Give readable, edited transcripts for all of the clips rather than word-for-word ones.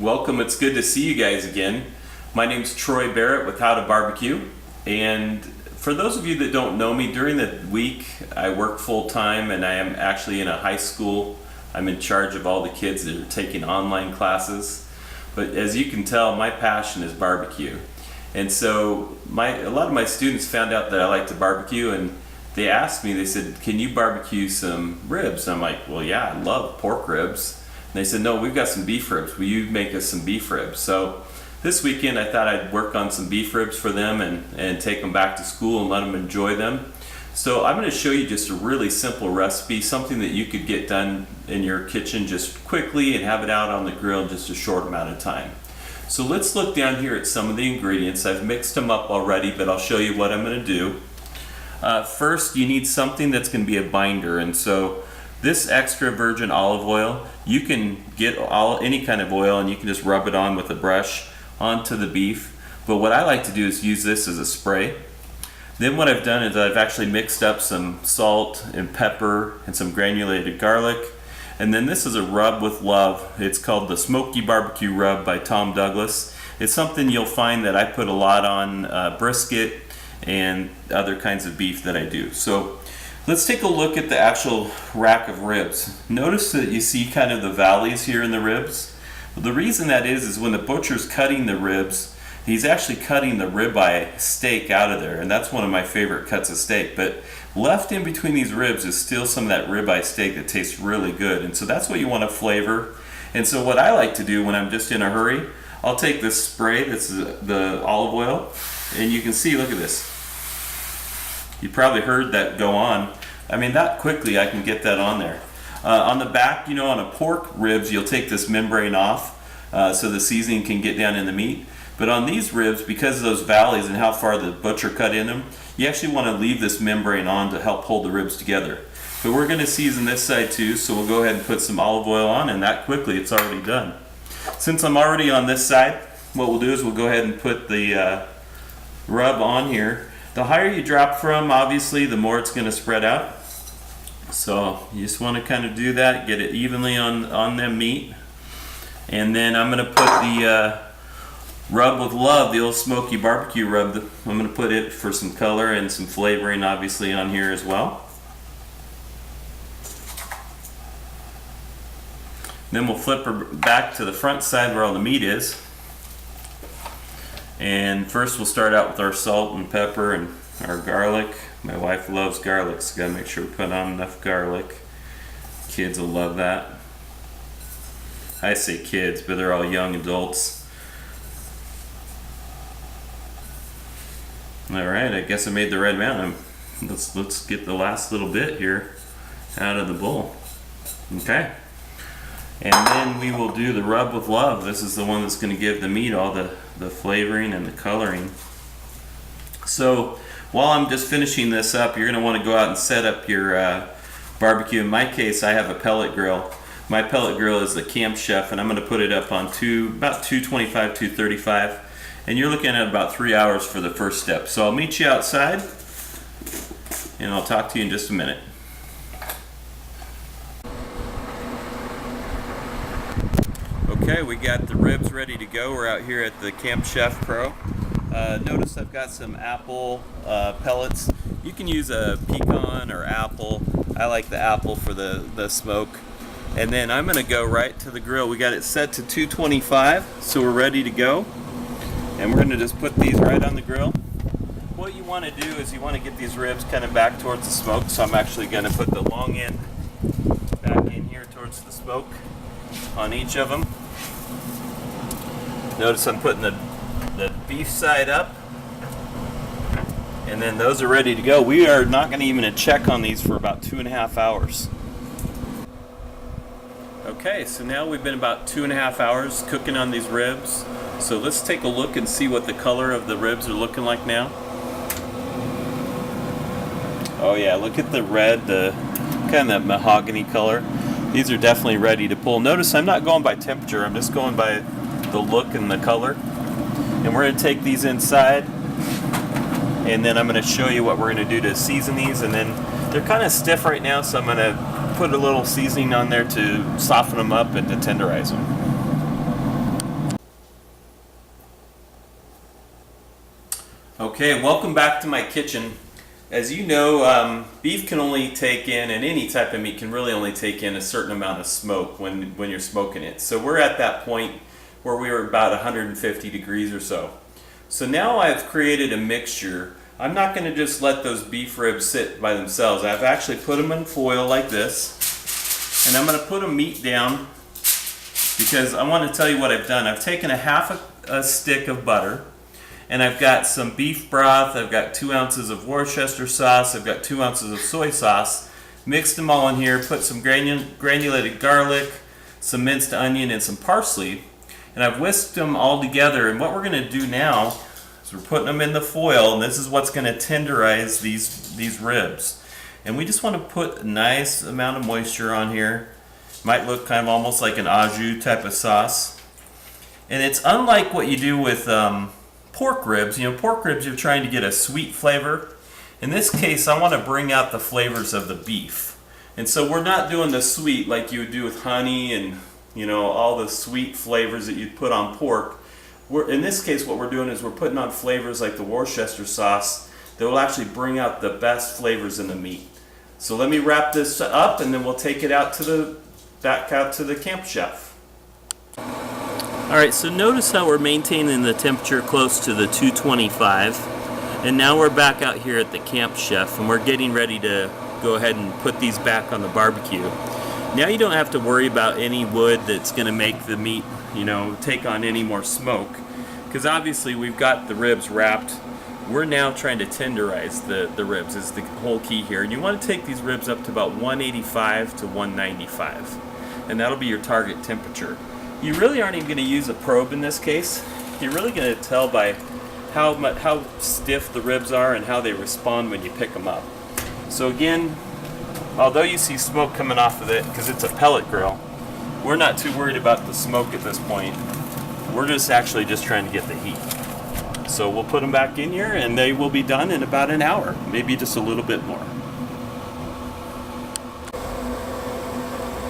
Welcome, it's good to see you guys again. My name's Troy Barrett with HowToBBQ, and for those of you that don't know me, during the week I work full-time and I am actually in a high school. I'm in charge of all the kids that are taking online classes, but as you can tell, my passion is barbecue. And so a lot of my students found out that I like to barbecue, and they asked me, they said, can you barbecue some ribs? And I'm like, well, yeah, I love pork ribs. And they said, no, we've got some beef ribs. Will you make us some beef ribs? So this weekend I thought I'd work on some beef ribs for them and take them back to school and let them enjoy them. So I'm going to show you just a really simple recipe, something that you could get done in your kitchen just quickly and have it out on the grill in just a short amount of time. So let's look down here at some of the ingredients. I've mixed them up already, but I'll show you what I'm going to do. First, you need something that's going to be a binder, and so this extra virgin olive oil, you can get any kind of oil and you can just rub it on with a brush onto the beef. But what I like to do is use this as a spray. Then what I've done is I've actually mixed up some salt and pepper and some granulated garlic. And then this is a rub with love. It's called the Smoky Barbecue Rub by Tom Douglas. It's something you'll find that I put a lot on brisket and other kinds of beef that I do. So let's take a look at the actual rack of ribs. Notice that you see kind of the valleys here in the ribs. The reason that is when the butcher's cutting the ribs, he's actually cutting the ribeye steak out of there, and that's one of my favorite cuts of steak. But left in between these ribs is still some of that ribeye steak that tastes really good, and so that's what you want to flavor. And so what I like to do when I'm just in a hurry, I'll take this spray, that's the olive oil, and you can see, look at this. You probably heard that go on. I mean, that quickly I can get that on there. On the back, you know, on a pork ribs, you'll take this membrane off so the seasoning can get down in the meat. But on these ribs, because of those valleys and how far the butcher cut in them, you actually want to leave this membrane on to help hold the ribs together. But we're going to season this side too, so we'll go ahead and put some olive oil on, and that quickly, it's already done. Since I'm already on this side, what we'll do is we'll go ahead and put the rub on here. The higher you drop from, obviously, the more it's going to spread out. So you just want to kind of do that, get it evenly on the meat. And then I'm going to put the rub with love, the old smoky barbecue rub. I'm going to put it for some color and some flavoring, obviously, on here as well. Then we'll flip her back to the front side where all the meat is. And first we'll start out with our salt and pepper and our garlic. My wife loves garlic, so gotta make sure we put on enough garlic. Kids will love that. I say kids, but they're all young adults. Alright, I guess I made the red mountain. Let's get the last little bit here out of the bowl. Okay. And then we will do the rub with love. This is the one that's going to give the meat all the flavoring and the coloring. So while I'm just finishing this up, you're going to want to go out and set up your barbecue. In my case, I have a pellet grill. My pellet grill is the Camp Chef, and I'm going to put it up on about 225, 235. And you're looking at about 3 hours for the first step. So I'll meet you outside, and I'll talk to you in just a minute. Okay, we got the ribs ready to go. We're out here at the Camp Chef Pro. Notice I've got some apple pellets. You can use a pecan or apple. I like the apple for the smoke. And then I'm going to go right to the grill. We got it set to 225, so we're ready to go. And we're going to just put these right on the grill. What you want to do is you want to get these ribs kind of back towards the smoke. So I'm actually going to put the long end back in here towards the smoke on each of them. Notice I'm putting the beef side up, and then those are ready to go. We are not going to even check on these for about 2.5 hours. Okay, so now we've been about 2.5 hours cooking on these ribs. So let's take a look and see what the color of the ribs are looking like now. Oh yeah, look at the red, the kind of mahogany color. These are definitely ready to pull. Notice I'm not going by temperature, I'm just going by the look and the color. And we're going to take these inside, and then I'm going to show you what we're going to do to season these. And then they're kind of stiff right now, so I'm going to put a little seasoning on there to soften them up and to tenderize them. Okay, welcome back to my kitchen. As you know, beef can only take in, and any type of meat can really only take in a certain amount of smoke when you're smoking it. So we're at that point where we were about 150 degrees or so. So now I've created a mixture. I'm not going to just let those beef ribs sit by themselves. I've actually put them in foil like this, and I'm going to put a meat down because I want to tell you what I've done. I've taken a half a stick of butter, and I've got some beef broth, I've got 2 ounces of Worcestershire sauce, I've got 2 ounces of soy sauce, mixed them all in here, put some granulated garlic, some minced onion, and some parsley, and I've whisked them all together. And what we're going to do now is we're putting them in the foil, and this is what's going to tenderize these ribs. And we just want to put a nice amount of moisture on here. Might look kind of almost like an au jus type of sauce. And it's unlike what you do with pork ribs. You know, pork ribs, you're trying to get a sweet flavor. In this case, I want to bring out the flavors of the beef. And so we're not doing the sweet like you would do with honey and, you know, all the sweet flavors that you'd put on pork. In this case, what we're doing is we're putting on flavors like the Worcestershire sauce that will actually bring out the best flavors in the meat. So let me wrap this up, and then we'll take it out back out to the camp chef. Alright, so notice how we're maintaining the temperature close to the 225, and now we're back out here at the camp chef, and we're getting ready to go ahead and put these back on the barbecue. Now you don't have to worry about any wood that's going to make the meat, you know, take on any more smoke, because obviously we've got the ribs wrapped. We're now trying to tenderize the ribs is the whole key here, and you want to take these ribs up to about 185 to 195, and that'll be your target temperature. You really aren't even going to use a probe in this case. You're really going to tell by how stiff the ribs are and how they respond when you pick them up. So again, although you see smoke coming off of it because it's a pellet grill, we're not too worried about the smoke at this point. We're just trying to get the heat. So we'll put them back in here, and they will be done in about an hour, maybe just a little bit more.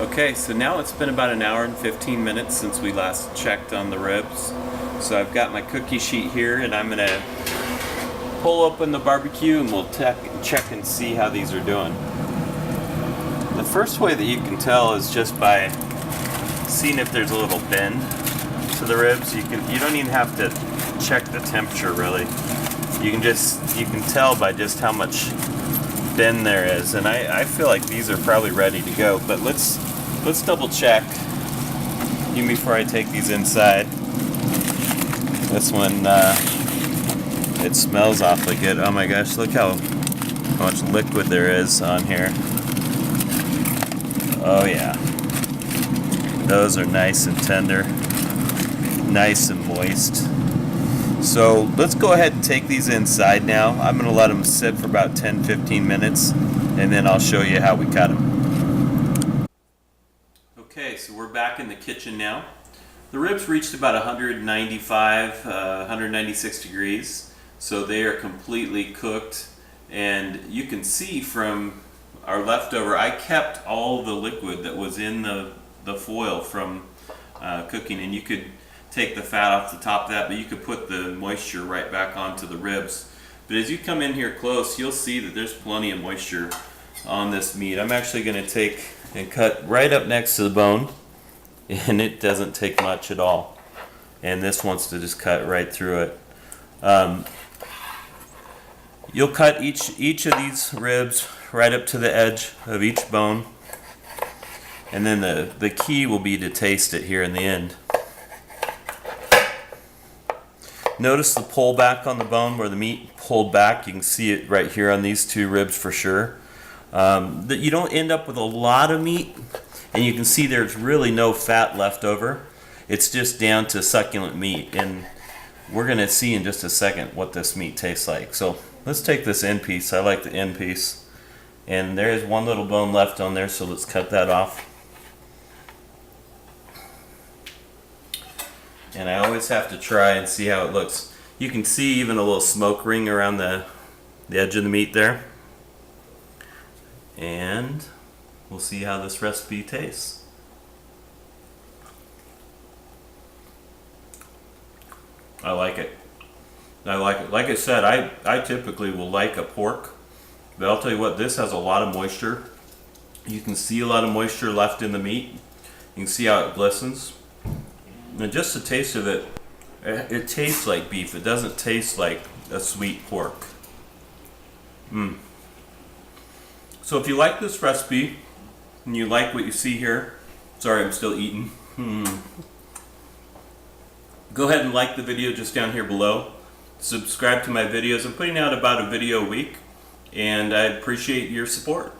Okay, so now it's been about an hour and 15 minutes since we last checked on the ribs. So I've got my cookie sheet here, and I'm going to pull open the barbecue and we'll check and see how these are doing. The first way that you can tell is just by seeing if there's a little bend to the ribs. You don't even have to check the temperature really. You can tell by just how much bend there is, and I feel like these are probably ready to go, but let's double check even before I take these inside. This one it smells awfully good. Oh my gosh, look how much liquid there is on here. Oh yeah, those are nice and tender, nice and moist. So let's go ahead and take these inside now. I'm going to let them sit for about 10-15 minutes, and then I'll show you how we cut them. Okay, so we're back in the kitchen now. The ribs reached about 195, 196 degrees, so they are completely cooked. And you can see from our leftover, I kept all the liquid that was in the foil from cooking, and you could take the fat off the top of that, but you could put the moisture right back onto the ribs. But as you come in here close, you'll see that there's plenty of moisture on this meat. I'm actually going to take and cut right up next to the bone, and it doesn't take much at all. And this wants to just cut right through it. You'll cut each of these ribs right up to the edge of each bone, and then the key will be to taste it here in the end. Notice the pull back on the bone where the meat pulled back. You can see it right here on these two ribs for sure. That you don't end up with a lot of meat, and you can see there's really no fat left over. It's just down to succulent meat, and we're going to see in just a second what this meat tastes like. So let's take this end piece. I like the end piece, and there is one little bone left on there, so let's cut that off. And I always have to try and see how it looks. You can see even a little smoke ring around the edge of the meat there. And we'll see how this recipe tastes. I like it. I like it. Like I said, I typically will like a pork, but I'll tell you what, this has a lot of moisture. You can see a lot of moisture left in the meat. You can see how it glistens. And just the taste of it, it tastes like beef. It doesn't taste like a sweet pork. So if you like this recipe and you like what you see here, sorry, I'm still eating. Go ahead and like the video just down here below. Subscribe to my videos. I'm putting out about a video a week, and I appreciate your support.